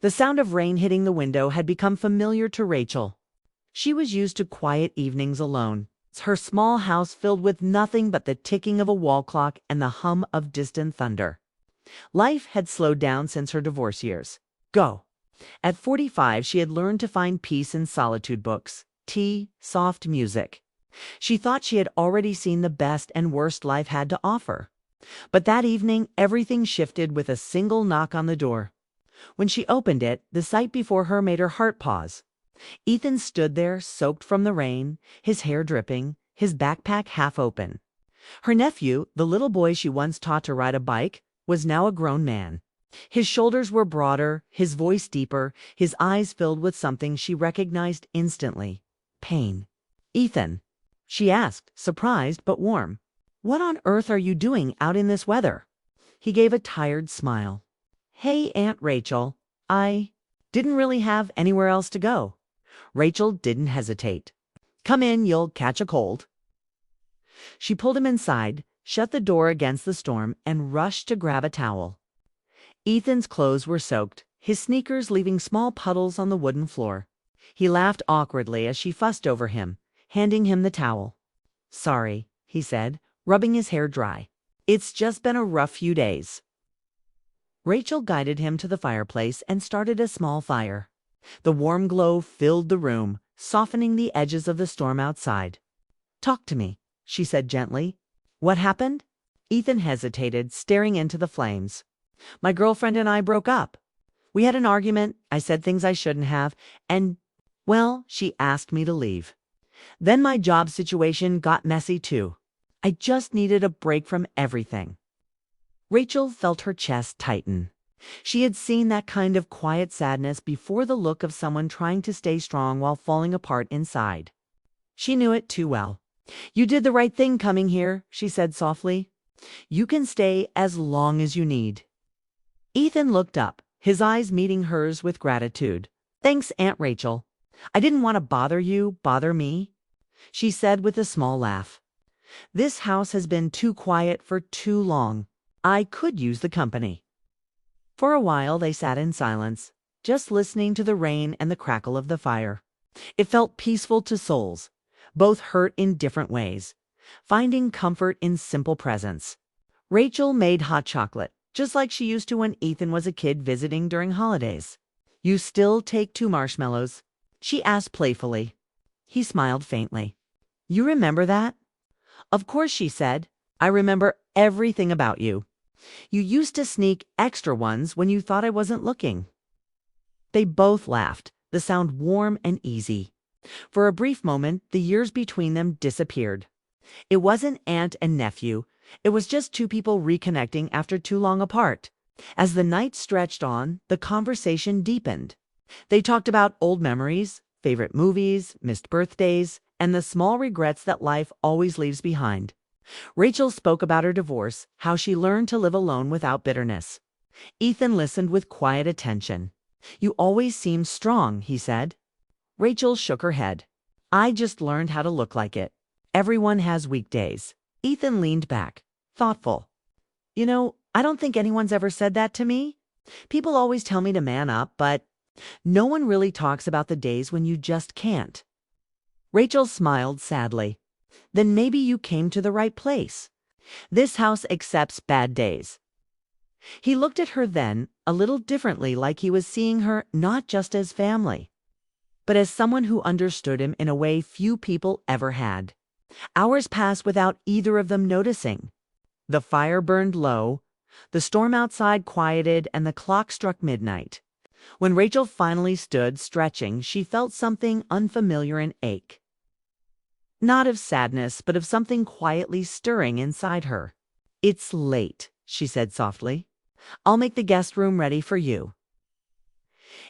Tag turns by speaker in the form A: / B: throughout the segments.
A: The sound of rain hitting the window had become familiar to Rachel. She was used to quiet evenings alone, her small house filled with nothing but the ticking of a wall clock and the hum of distant thunder. Life had slowed down since her divorce years. At 45, she had learned to find peace in solitude, books, tea, soft music. She thought she had already seen the best and worst life had to offer. But that evening, everything shifted with a single knock on the door. When she opened it, the sight before her made her heart pause. Ethan stood there, soaked from the rain, his hair dripping, his backpack half open. Her nephew, the little boy she once taught to ride a bike, was now a grown man. His shoulders were broader, his voice deeper, his eyes filled with something she recognized instantly: pain. "Ethan," she asked, surprised but warm, "what on earth are you doing out in this weather?" He gave a tired smile. "Hey, Aunt Rachel, I didn't really have anywhere else to go." Rachel didn't hesitate. "Come in, you'll catch a cold." She pulled him inside, shut the door against the storm, and rushed to grab a towel. Ethan's clothes were soaked, his sneakers leaving small puddles on the wooden floor. He laughed awkwardly as she fussed over him, handing him the towel. "Sorry," he said, rubbing his hair dry. "It's just been a rough few days." Rachel guided him to the fireplace and started a small fire. The warm glow filled the room, softening the edges of the storm outside. "Talk to me," she said gently. "What happened?" Ethan hesitated, staring into the flames. "My girlfriend and I broke up. We had an argument, I said things I shouldn't have, and, well, she asked me to leave. Then my job situation got messy too. I just needed a break from everything." Rachel felt her chest tighten. She had seen that kind of quiet sadness before, the look of someone trying to stay strong while falling apart inside. She knew it too well. "You did the right thing coming here," she said softly. "You can stay as long as you need." Ethan looked up, his eyes meeting hers with gratitude. "Thanks, Aunt Rachel. I didn't want to bother me," she said with a small laugh. "This house has been too quiet for too long. I could use the company." For a while they sat in silence, just listening to the rain and the crackle of the fire. It felt peaceful to souls, both hurt in different ways, finding comfort in simple presence. Rachel made hot chocolate, just like she used to when Ethan was a kid visiting during holidays. "You still take 2 marshmallows?" she asked playfully. He smiled faintly. "You remember that?" "Of course," she said. "I remember everything about you. You used to sneak extra ones when you thought I wasn't looking." They both laughed, the sound warm and easy. For a brief moment, the years between them disappeared. It wasn't aunt and nephew. It was just two people reconnecting after too long apart. As the night stretched on, the conversation deepened. They talked about old memories, favorite movies, missed birthdays, and the small regrets that life always leaves behind. Rachel spoke about her divorce, how she learned to live alone without bitterness. Ethan listened with quiet attention. "You always seemed strong," he said. Rachel shook her head. "I just learned how to look like it. Everyone has weekdays." Ethan leaned back, thoughtful. "You know, I don't think anyone's ever said that to me. People always tell me to man up, but no one really talks about the days when you just can't." Rachel smiled sadly. "Then maybe you came to the right place. This house accepts bad days." He looked at her then, a little differently, like he was seeing her not just as family, but as someone who understood him in a way few people ever had. Hours passed without either of them noticing. The fire burned low, the storm outside quieted, and the clock struck midnight. When Rachel finally stood, stretching, she felt something unfamiliar and ache. Not of sadness, but of something quietly stirring inside her. "It's late," she said softly. "I'll make the guest room ready for you."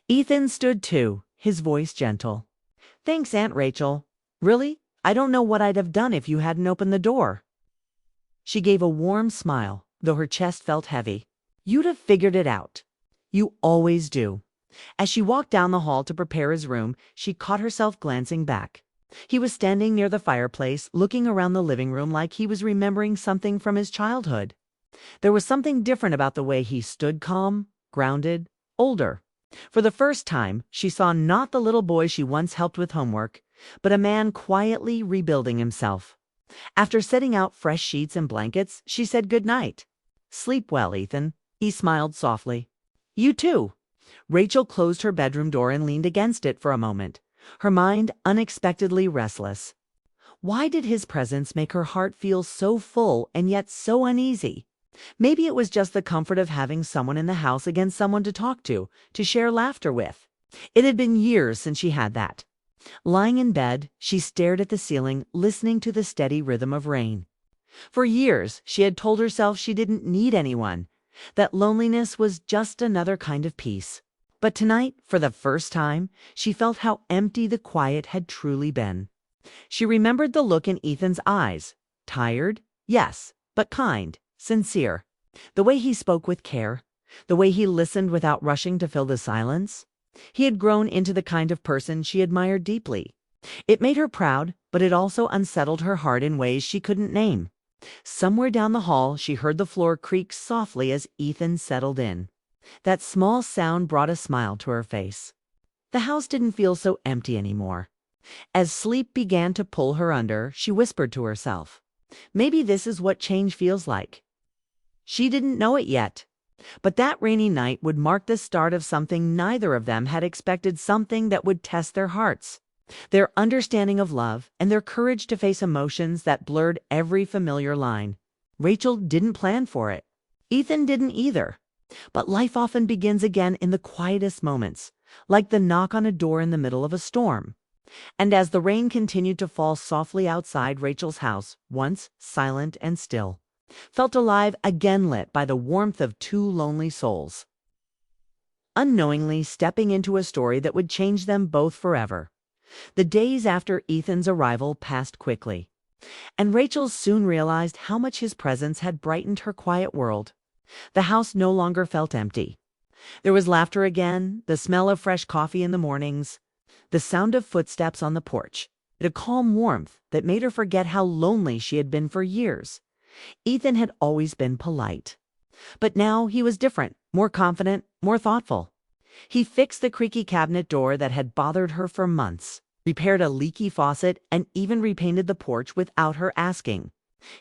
A: Ethan stood too, his voice gentle. "Thanks, Aunt Rachel. Really, I don't know what I'd have done if you hadn't opened the door." She gave a warm smile, though her chest felt heavy. "You'd have figured it out. You always do." As she walked down the hall to prepare his room, she caught herself glancing back. He was standing near the fireplace, looking around the living room like he was remembering something from his childhood. There was something different about the way he stood, calm, grounded, older. For the first time, she saw not the little boy she once helped with homework, but a man quietly rebuilding himself. After setting out fresh sheets and blankets, she said good night. "Sleep well, Ethan." He smiled softly. "You too." Rachel closed her bedroom door and leaned against it for a moment, her mind unexpectedly restless. Why did his presence make her heart feel so full and yet so uneasy? Maybe it was just the comfort of having someone in the house against someone to talk to share laughter with. It had been years since she had that. Lying in bed, she stared at the ceiling, listening to the steady rhythm of rain. For years, she had told herself she didn't need anyone, that loneliness was just another kind of peace. But tonight, for the first time, she felt how empty the quiet had truly been. She remembered the look in Ethan's eyes. Tired? Yes, but kind, sincere. The way he spoke with care, the way he listened without rushing to fill the silence. He had grown into the kind of person she admired deeply. It made her proud, but it also unsettled her heart in ways she couldn't name. Somewhere down the hall, she heard the floor creak softly as Ethan settled in. That small sound brought a smile to her face. The house didn't feel so empty anymore. As sleep began to pull her under, she whispered to herself, "Maybe this is what change feels like." She didn't know it yet, but that rainy night would mark the start of something neither of them had expected, something that would test their hearts, their understanding of love, and their courage to face emotions that blurred every familiar line. Rachel didn't plan for it. Ethan didn't either. But life often begins again in the quietest moments, like the knock on a door in the middle of a storm. And as the rain continued to fall softly outside, Rachel's house, once silent and still, felt alive again, lit by the warmth of two lonely souls, unknowingly stepping into a story that would change them both forever. The days after Ethan's arrival passed quickly, and Rachel soon realized how much his presence had brightened her quiet world. The house no longer felt empty. There was laughter again, the smell of fresh coffee in the mornings, the sound of footsteps on the porch, a calm warmth that made her forget how lonely she had been for years. Ethan had always been polite, but now he was different, more confident, more thoughtful. He fixed the creaky cabinet door that had bothered her for months, repaired a leaky faucet, and even repainted the porch without her asking.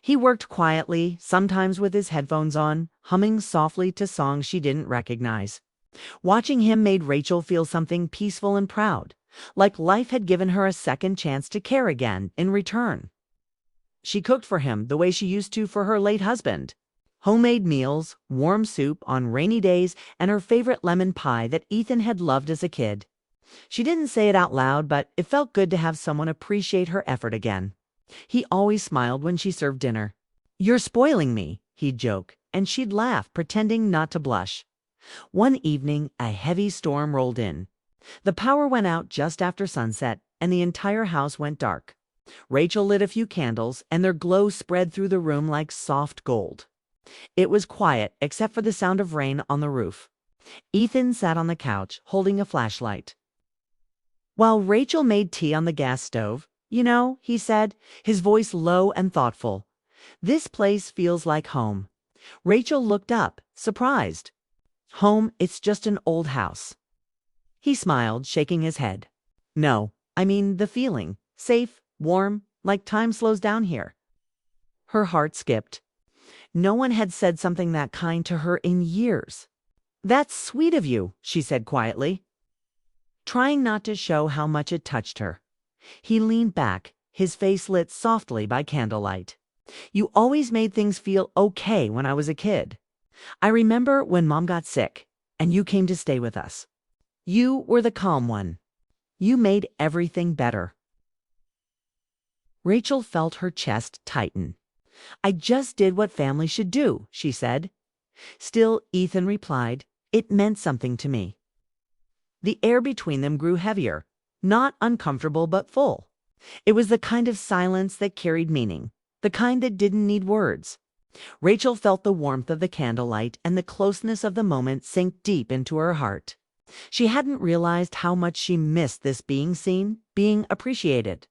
A: He worked quietly, sometimes with his headphones on, humming softly to songs she didn't recognize. Watching him made Rachel feel something peaceful and proud, like life had given her a second chance to care again in return. She cooked for him the way she used to for her late husband. Homemade meals, warm soup on rainy days, and her favorite lemon pie that Ethan had loved as a kid. She didn't say it out loud, but it felt good to have someone appreciate her effort again. He always smiled when she served dinner. "You're spoiling me," he'd joke, and she'd laugh, pretending not to blush. One evening, a heavy storm rolled in. The power went out just after sunset, and the entire house went dark. Rachel lit a few candles, and their glow spread through the room like soft gold. It was quiet, except for the sound of rain on the roof. Ethan sat on the couch, holding a flashlight, while Rachel made tea on the gas stove. "You know," he said, his voice low and thoughtful, "this place feels like home." Rachel looked up, surprised. "Home, it's just an old house." He smiled, shaking his head. "No, I mean the feeling. Safe, warm, like time slows down here." Her heart skipped. No one had said something that kind to her in years. "That's sweet of you," she said quietly, trying not to show how much it touched her. He leaned back, his face lit softly by candlelight. "You always made things feel okay when I was a kid. I remember when Mom got sick, and you came to stay with us. You were the calm one. You made everything better." Rachel felt her chest tighten. "I just did what family should do," she said. Still, Ethan replied, "It meant something to me." The air between them grew heavier, not uncomfortable but full. It was the kind of silence that carried meaning, the kind that didn't need words. Rachel felt the warmth of the candlelight and the closeness of the moment sink deep into her heart. She hadn't realized how much she missed this being seen, being appreciated,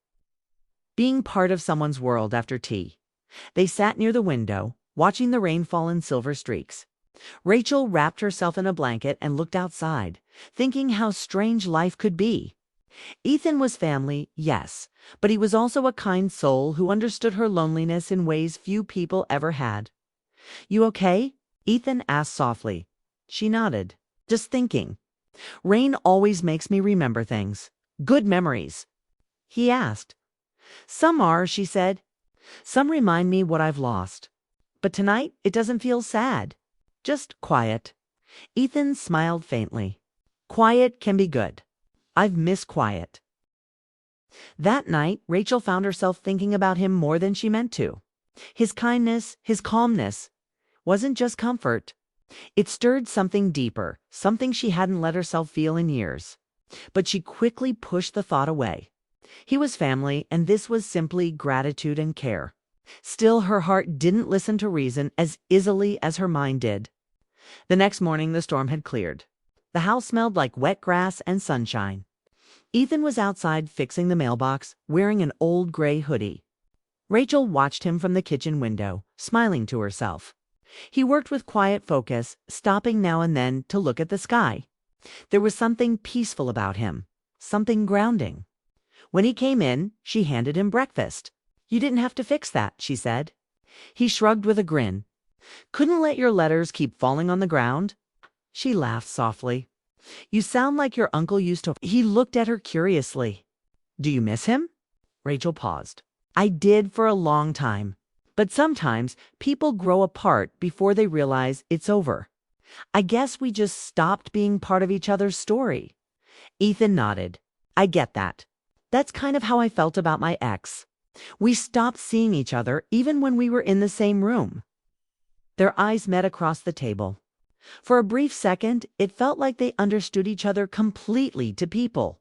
A: being part of someone's world after tea. They sat near the window, watching the rain fall in silver streaks. Rachel wrapped herself in a blanket and looked outside, thinking how strange life could be. Ethan was family, yes, but he was also a kind soul who understood her loneliness in ways few people ever had. "You okay?" Ethan asked softly. She nodded. "Just thinking. Rain always makes me remember things. Good memories." He asked. "Some are," she said. "Some remind me what I've lost. But tonight it doesn't feel sad. Just quiet." Ethan smiled faintly. "Quiet can be good. I've missed quiet." That night, Rachel found herself thinking about him more than she meant to. His kindness, his calmness, wasn't just comfort. It stirred something deeper, something she hadn't let herself feel in years. But she quickly pushed the thought away. He was family, and this was simply gratitude and care. Still, her heart didn't listen to reason as easily as her mind did. The next morning, the storm had cleared. The house smelled like wet grass and sunshine. Ethan was outside fixing the mailbox, wearing an old gray hoodie. Rachel watched him from the kitchen window, smiling to herself. He worked with quiet focus, stopping now and then to look at the sky. There was something peaceful about him, something grounding. When he came in, she handed him breakfast. "You didn't have to fix that," she said. He shrugged with a grin. "Couldn't let your letters keep falling on the ground?" She laughed softly. "You sound like your uncle used to." He looked at her curiously. "Do you miss him?" Rachel paused. "I did for a long time. But sometimes people grow apart before they realize it's over. I guess we just stopped being part of each other's story." Ethan nodded. "I get that. That's kind of how I felt about my ex. We stopped seeing each other even when we were in the same room." Their eyes met across the table. For a brief second, it felt like they understood each other completely to people.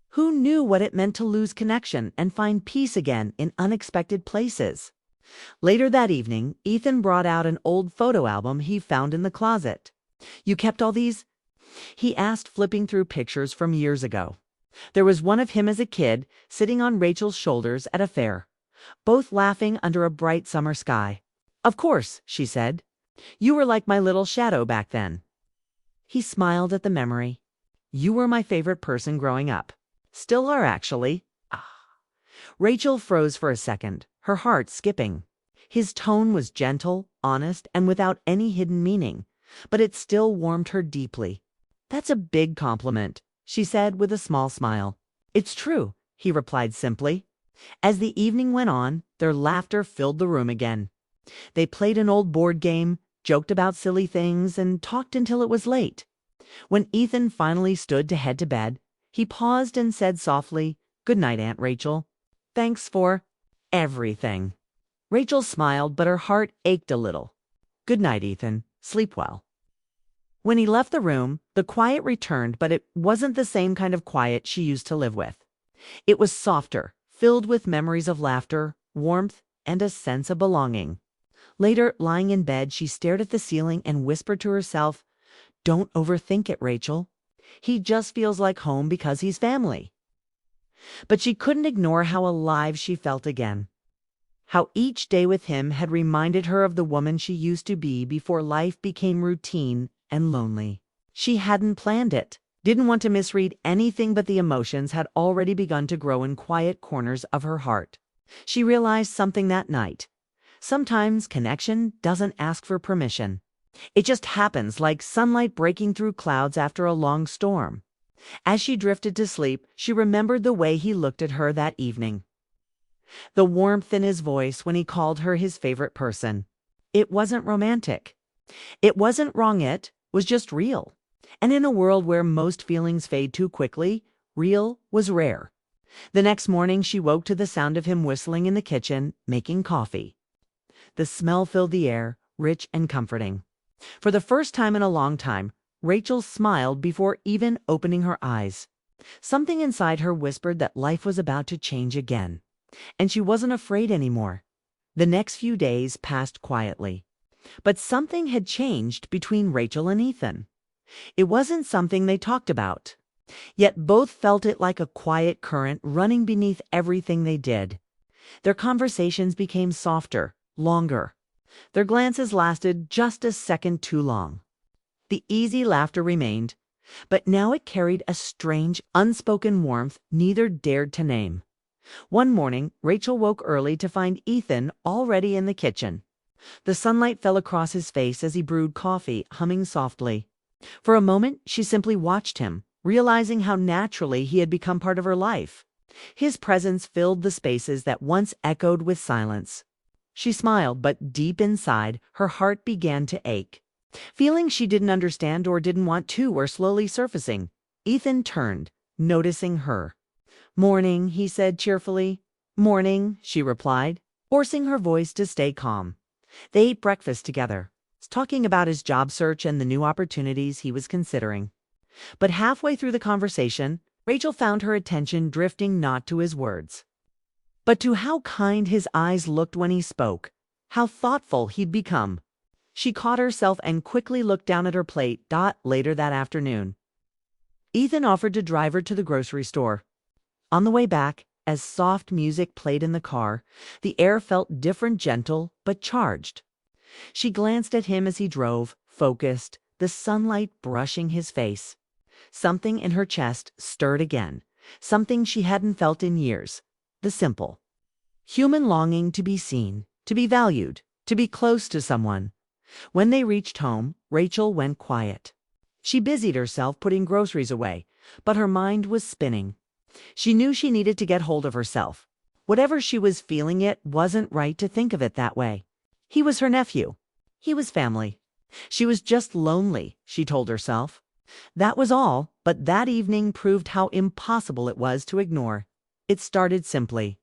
A: Who knew what it meant to lose connection and find peace again in unexpected places? Later that evening, Ethan brought out an old photo album he found in the closet. "You kept all these?" he asked, flipping through pictures from years ago. There was one of him as a kid, sitting on Rachel's shoulders at a fair, both laughing under a bright summer sky. "Of course," she said. "You were like my little shadow back then." He smiled at the memory. "You were my favorite person growing up. Still are, actually." Rachel froze for a second, her heart skipping. His tone was gentle, honest, and without any hidden meaning, but it still warmed her deeply. "That's a big compliment," she said with a small smile. "It's true," he replied simply. As the evening went on, their laughter filled the room again. They played an old board game, joked about silly things, and talked until it was late. When Ethan finally stood to head to bed, he paused and said softly, "Good night, Aunt Rachel. Thanks for everything." Rachel smiled, but her heart ached a little. "Good night, Ethan. Sleep well." When he left the room, the quiet returned, but it wasn't the same kind of quiet she used to live with. It was softer, filled with memories of laughter, warmth, and a sense of belonging. Later, lying in bed, she stared at the ceiling and whispered to herself, "Don't overthink it, Rachel. He just feels like home because he's family." But she couldn't ignore how alive she felt again. How each day with him had reminded her of the woman she used to be before life became routine and lonely. She hadn't planned it, didn't want to misread anything, but the emotions had already begun to grow in quiet corners of her heart. She realized something that night. Sometimes connection doesn't ask for permission. It just happens, like sunlight breaking through clouds after a long storm. As she drifted to sleep, she remembered the way he looked at her that evening. The warmth in his voice when he called her his favorite person. It wasn't romantic. It wasn't wrong, it was just real. And in a world where most feelings fade too quickly, real was rare. The next morning she woke to the sound of him whistling in the kitchen, making coffee. The smell filled the air, rich and comforting. For the first time in a long time, Rachel smiled before even opening her eyes. Something inside her whispered that life was about to change again. And she wasn't afraid anymore. The next few days passed quietly. But something had changed between Rachel and Ethan. It wasn't something they talked about. Yet both felt it like a quiet current running beneath everything they did. Their conversations became softer, longer. Their glances lasted just a second too long. The easy laughter remained, but now it carried a strange, unspoken warmth neither dared to name. One morning, Rachel woke early to find Ethan already in the kitchen. The sunlight fell across his face as he brewed coffee, humming softly. For a moment, she simply watched him, realizing how naturally he had become part of her life. His presence filled the spaces that once echoed with silence. She smiled, but deep inside, her heart began to ache. Feelings she didn't understand or didn't want to were slowly surfacing. Ethan turned, noticing her. "Morning," he said cheerfully. "Morning," she replied, forcing her voice to stay calm. They ate breakfast together, talking about his job search and the new opportunities he was considering. But halfway through the conversation, Rachel found her attention drifting not to his words, but to how kind his eyes looked when he spoke, how thoughtful he'd become. She caught herself and quickly looked down at her plate. Later that afternoon, Ethan offered to drive her to the grocery store. On the way back, as soft music played in the car, the air felt different, gentle, but charged. She glanced at him as he drove, focused, the sunlight brushing his face. Something in her chest stirred again, something she hadn't felt in years. The simple, human longing to be seen, to be valued, to be close to someone. When they reached home, Rachel went quiet. She busied herself putting groceries away, but her mind was spinning. She knew she needed to get hold of herself. Whatever she was feeling, it wasn't right to think of it that way. He was her nephew. He was family. She was just lonely, she told herself. That was all, but that evening proved how impossible it was to ignore. It started simply.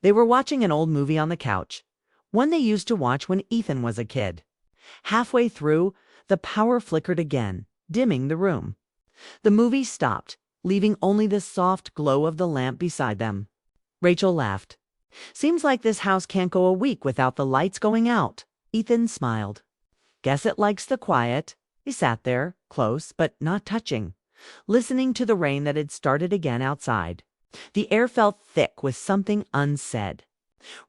A: They were watching an old movie on the couch, one they used to watch when Ethan was a kid. Halfway through, the power flickered again, dimming the room. The movie stopped, leaving only the soft glow of the lamp beside them. Rachel laughed. "Seems like this house can't go a week without the lights going out." Ethan smiled. "Guess it likes the quiet." He sat there, close but not touching, listening to the rain that had started again outside. The air felt thick with something unsaid.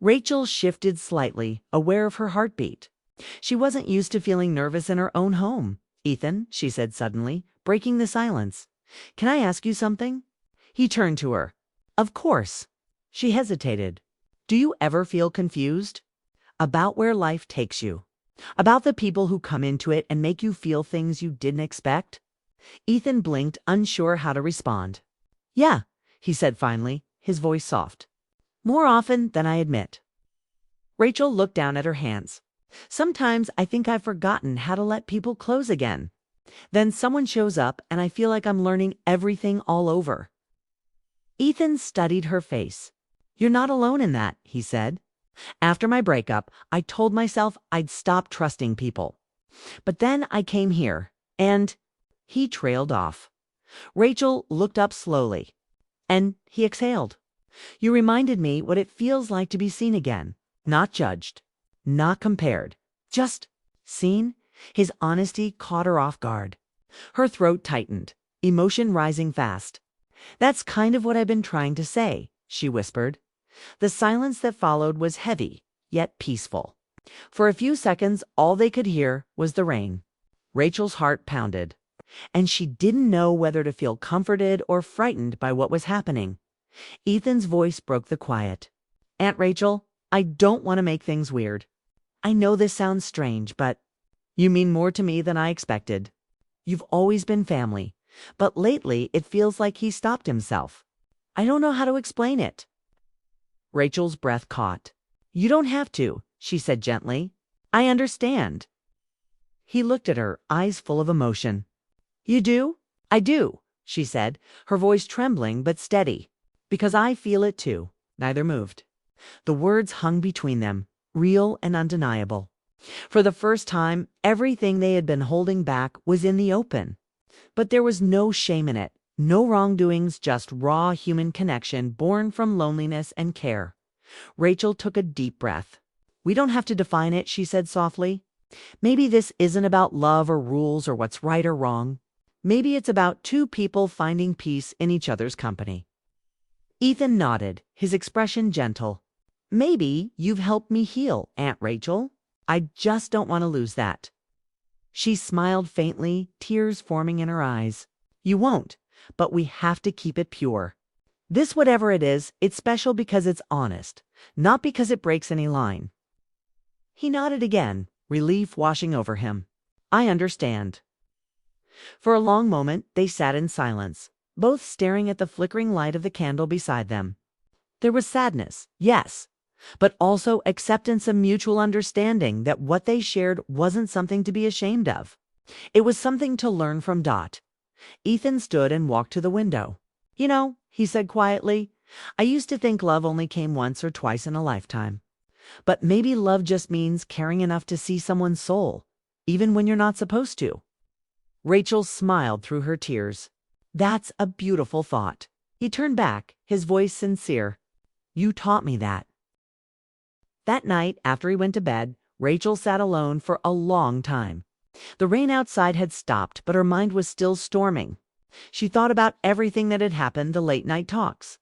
A: Rachel shifted slightly, aware of her heartbeat. She wasn't used to feeling nervous in her own home. "Ethan," she said suddenly, breaking the silence, "can I ask you something?" He turned to her. "Of course." She hesitated. "Do you ever feel confused? About where life takes you? About the people who come into it and make you feel things you didn't expect?" Ethan blinked, unsure how to respond. "Yeah," he said finally, his voice soft. "More often than I admit." Rachel looked down at her hands. "Sometimes I think I've forgotten how to let people close again. Then someone shows up and I feel like I'm learning everything all over." Ethan studied her face. "You're not alone in that," he said. "After my breakup, I told myself I'd stop trusting people. But then I came here, and—" He trailed off. Rachel looked up slowly, and he exhaled. "You reminded me what it feels like to be seen again. Not judged, not compared, just seen." His honesty caught her off guard. Her throat tightened, emotion rising fast. "That's kind of what I've been trying to say," she whispered. The silence that followed was heavy, yet peaceful. For a few seconds, all they could hear was the rain. Rachel's heart pounded, and she didn't know whether to feel comforted or frightened by what was happening. Ethan's voice broke the quiet. "Aunt Rachel, I don't want to make things weird. I know this sounds strange, but you mean more to me than I expected. You've always been family, but lately it feels like he stopped himself. I don't know how to explain it." Rachel's breath caught. "You don't have to," she said gently. "I understand." He looked at her, eyes full of emotion. "You do?" "I do," she said, her voice trembling but steady. "Because I feel it too." Neither moved. The words hung between them, real and undeniable. For the first time, everything they had been holding back was in the open. But there was no shame in it, no wrongdoings, just raw human connection born from loneliness and care. Rachel took a deep breath. "We don't have to define it," she said softly. "Maybe this isn't about love or rules or what's right or wrong. Maybe it's about two people finding peace in each other's company." Ethan nodded, his expression gentle. "Maybe you've helped me heal, Aunt Rachel." I just don't want to lose that." She smiled faintly, tears forming in her eyes. "You won't, but we have to keep it pure. This, whatever it is, it's special because it's honest, not because it breaks any line." He nodded again, relief washing over him. "I understand." For a long moment, they sat in silence, both staring at the flickering light of the candle beside them. There was sadness, yes, but also acceptance and mutual understanding that what they shared wasn't something to be ashamed of. It was something to learn from. Ethan stood and walked to the window. "You know," he said quietly, "I used to think love only came once or twice in a lifetime. But maybe love just means caring enough to see someone's soul, even when you're not supposed to." Rachel smiled through her tears. "That's a beautiful thought." He turned back, his voice sincere. "You taught me that." That night, after he went to bed, Rachel sat alone for a long time. The rain outside had stopped, but her mind was still storming. She thought about everything that had happened, the late-night talks,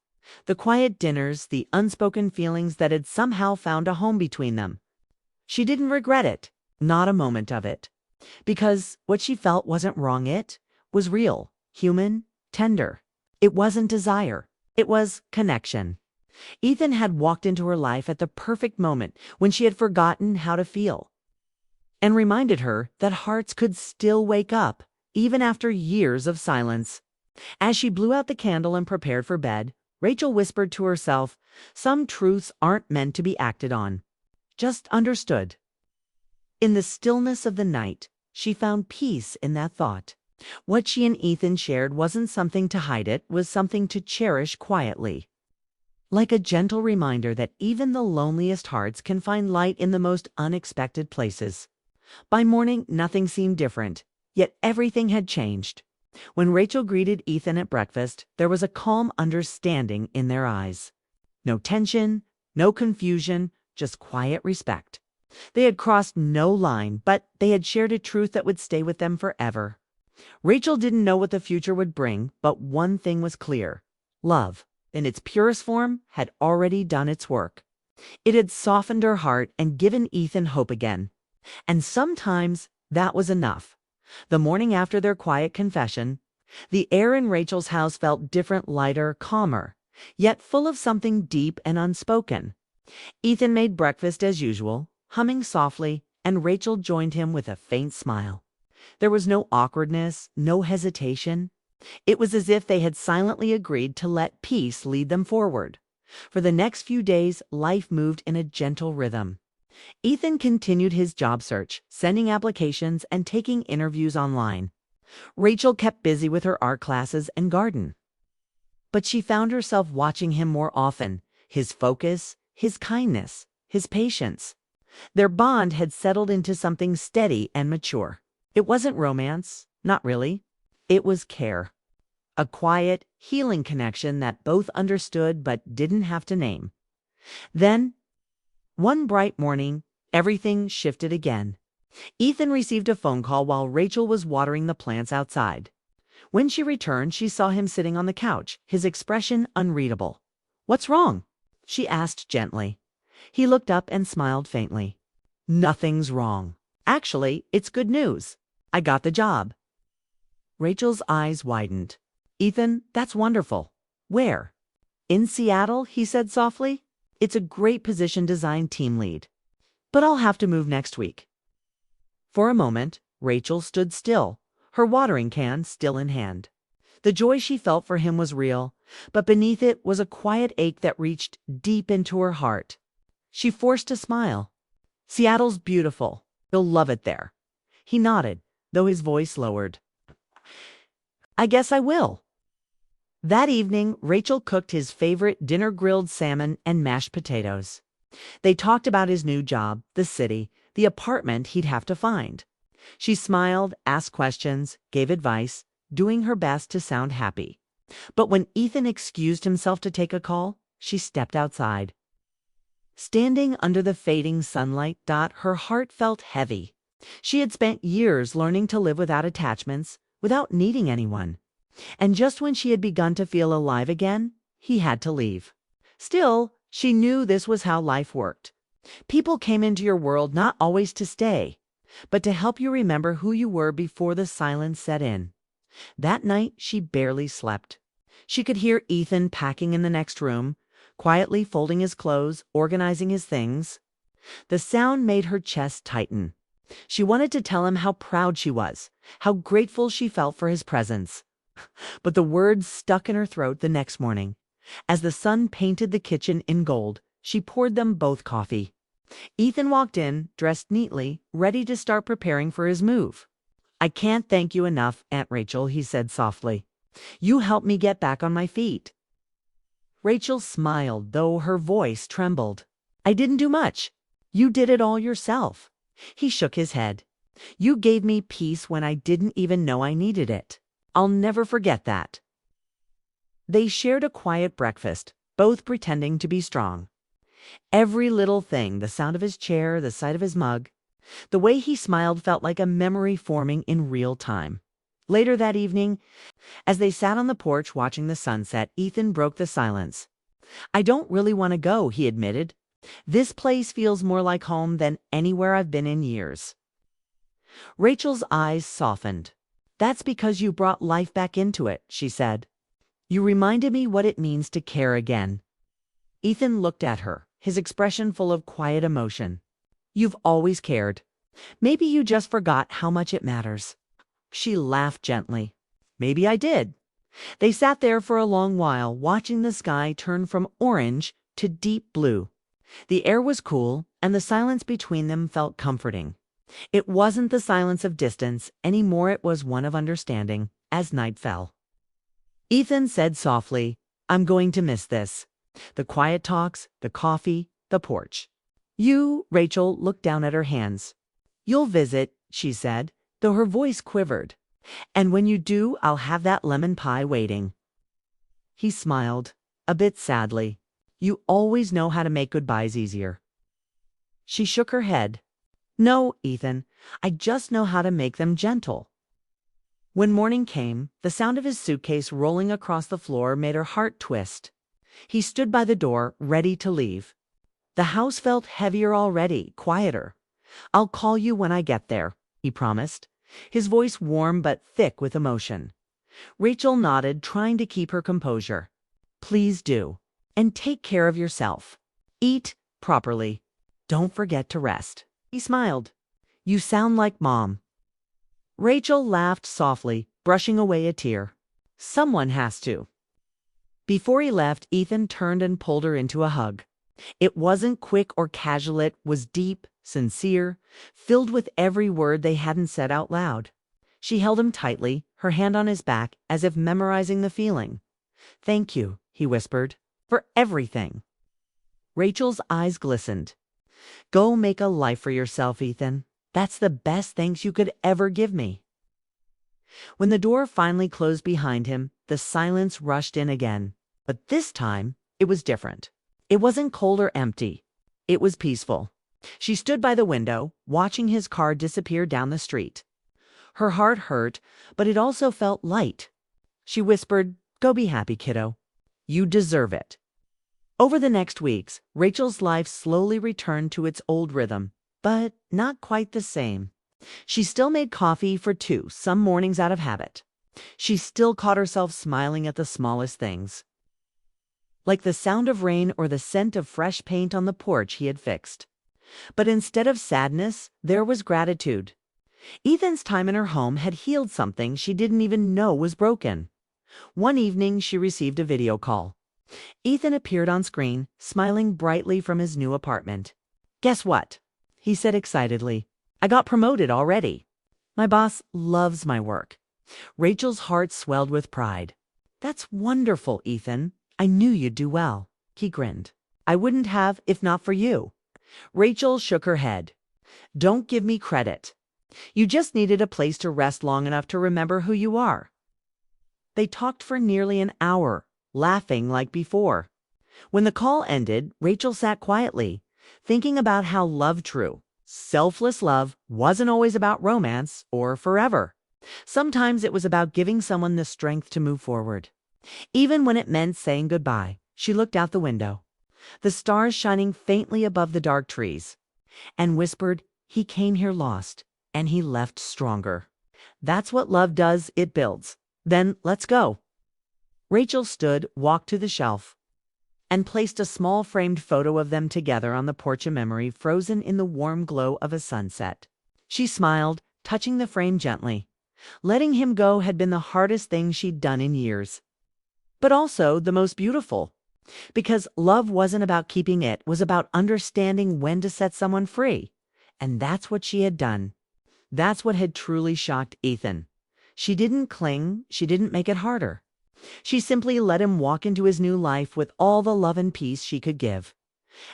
A: the quiet dinners, the unspoken feelings that had somehow found a home between them. She didn't regret it, not a moment of it, because what she felt wasn't wrong. It was real, human, tender. It wasn't desire. It was connection. Ethan had walked into her life at the perfect moment when she had forgotten how to feel, and reminded her that hearts could still wake up, even after years of silence. As she blew out the candle and prepared for bed, Rachel whispered to herself, "Some truths aren't meant to be acted on, just understood." In the stillness of the night, she found peace in that thought. What she and Ethan shared wasn't something to hide, it was something to cherish quietly. Like a gentle reminder that even the loneliest hearts can find light in the most unexpected places. By morning, nothing seemed different, yet everything had changed. When Rachel greeted Ethan at breakfast, there was a calm understanding in their eyes. No tension, no confusion, just quiet respect. They had crossed no line, but they had shared a truth that would stay with them forever. Rachel didn't know what the future would bring, but one thing was clear. Love, in its purest form, had already done its work. It had softened her heart and given Ethan hope again. And sometimes that was enough. The morning after their quiet confession, the air in Rachel's house felt different, lighter, calmer, yet full of something deep and unspoken. Ethan made breakfast as usual, humming softly, and Rachel joined him with a faint smile. There was no awkwardness, no hesitation. It was as if they had silently agreed to let peace lead them forward. For the next few days, life moved in a gentle rhythm. Ethan continued his job search, sending applications and taking interviews online. Rachel kept busy with her art classes and garden. But she found herself watching him more often, his focus, his kindness, his patience. Their bond had settled into something steady and mature. It wasn't romance, not really. It was care. A quiet, healing connection that both understood but didn't have to name. Then, one bright morning, everything shifted again. Ethan received a phone call while Rachel was watering the plants outside. When she returned, she saw him sitting on the couch, his expression unreadable. "What's wrong?" she asked gently. He looked up and smiled faintly. "Nothing's wrong. Actually, it's good news. I got the job." Rachel's eyes widened. "Ethan, that's wonderful. Where?" "In Seattle," he said softly. "It's a great position, design team lead. But I'll have to move next week." For a moment, Rachel stood still, her watering can still in hand. The joy she felt for him was real, but beneath it was a quiet ache that reached deep into her heart. She forced a smile. "Seattle's beautiful. You'll love it there." He nodded, though his voice lowered. "I guess I will." That evening, Rachel cooked his favorite dinner, grilled salmon and mashed potatoes. They talked about his new job, the city, the apartment he'd have to find. She smiled, asked questions, gave advice, doing her best to sound happy. But when Ethan excused himself to take a call, she stepped outside. Standing under the fading sunlight, her heart felt heavy. She had spent years learning to live without attachments, without needing anyone. And just when she had begun to feel alive again, he had to leave. Still, she knew this was how life worked. People came into your world not always to stay, but to help you remember who you were before the silence set in. That night, she barely slept. She could hear Ethan packing in the next room, quietly folding his clothes, organizing his things. The sound made her chest tighten. She wanted to tell him how proud she was, how grateful she felt for his presence. But the words stuck in her throat the next morning. As the sun painted the kitchen in gold, she poured them both coffee. Ethan walked in, dressed neatly, ready to start preparing for his move. "I can't thank you enough, Aunt Rachel," he said softly. "You helped me get back on my feet." Rachel smiled, though her voice trembled. "I didn't do much. You did it all yourself." He shook his head. "You gave me peace when I didn't even know I needed it. I'll never forget that." They shared a quiet breakfast, both pretending to be strong. Every little thing, the sound of his chair, the sight of his mug, the way he smiled felt like a memory forming in real time. Later that evening, as they sat on the porch watching the sunset, Ethan broke the silence. "I don't really want to go," he admitted. "This place feels more like home than anywhere I've been in years." Rachel's eyes softened. "That's because you brought life back into it," she said. "You reminded me what it means to care again." Ethan looked at her, his expression full of quiet emotion. "You've always cared. Maybe you just forgot how much it matters." She laughed gently. "Maybe I did." They sat there for a long while, watching the sky turn from orange to deep blue. The air was cool, and the silence between them felt comforting. It wasn't the silence of distance anymore, it was one of understanding, as night fell. Ethan said softly, "I'm going to miss this. The quiet talks, the coffee, the porch." Rachel looked down at her hands. "You'll visit," she said, though her voice quivered. "And when you do, I'll have that lemon pie waiting." He smiled, a bit sadly. "You always know how to make goodbyes easier." She shook her head. "No, Ethan, I just know how to make them gentle." When morning came, the sound of his suitcase rolling across the floor made her heart twist. He stood by the door, ready to leave. The house felt heavier already, quieter. "I'll call you when I get there," he promised, his voice warm but thick with emotion. Rachel nodded, trying to keep her composure. "Please do. And take care of yourself. Eat properly. Don't forget to rest." He smiled. "You sound like Mom." Rachel laughed softly, brushing away a tear. "Someone has to." Before he left, Ethan turned and pulled her into a hug. It wasn't quick or casual, it was deep, sincere, filled with every word they hadn't said out loud. She held him tightly, her hand on his back, as if memorizing the feeling. "Thank you," he whispered, "for everything." Rachel's eyes glistened. "Go make a life for yourself, Ethan. That's the best thanks you could ever give me." When the door finally closed behind him, the silence rushed in again. But this time, it was different. It wasn't cold or empty. It was peaceful. She stood by the window, watching his car disappear down the street. Her heart hurt, but it also felt light. She whispered, "Go be happy, kiddo. You deserve it." Over the next weeks, Rachel's life slowly returned to its old rhythm, but not quite the same. She still made coffee for two, some mornings out of habit. She still caught herself smiling at the smallest things, like the sound of rain or the scent of fresh paint on the porch he had fixed. But instead of sadness, there was gratitude. Ethan's time in her home had healed something she didn't even know was broken. One evening, she received a video call. Ethan appeared on screen, smiling brightly from his new apartment. "Guess what?" he said excitedly. "I got promoted already. My boss loves my work." Rachel's heart swelled with pride. "That's wonderful, Ethan. I knew you'd do well." He grinned. "I wouldn't have if not for you." Rachel shook her head. "Don't give me credit. You just needed a place to rest long enough to remember who you are." They talked for nearly an hour, laughing like before. When the call ended, Rachel sat quietly, thinking about how love, true, selfless love, wasn't always about romance or forever. Sometimes it was about giving someone the strength to move forward. Even when it meant saying goodbye, she looked out the window. the stars shining faintly above the dark trees, and whispered, "He came here lost, and he left stronger. That's what love does, it builds. Then let's go." Rachel stood, walked to the shelf, and placed a small framed photo of them together on the porch of memory, frozen in the warm glow of a sunset. She smiled, touching the frame gently. Letting him go had been the hardest thing she'd done in years, but also the most beautiful. Because love wasn't about keeping, it was about understanding when to set someone free. And that's what she had done. That's what had truly shocked Ethan. She didn't cling, she didn't make it harder. She simply let him walk into his new life with all the love and peace she could give.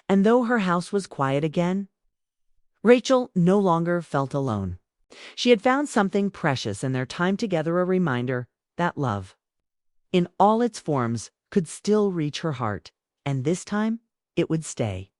A: And though her house was quiet again, Rachel no longer felt alone. She had found something precious in their time together, a reminder that love, in all its forms, could still reach her heart, and this time it would stay.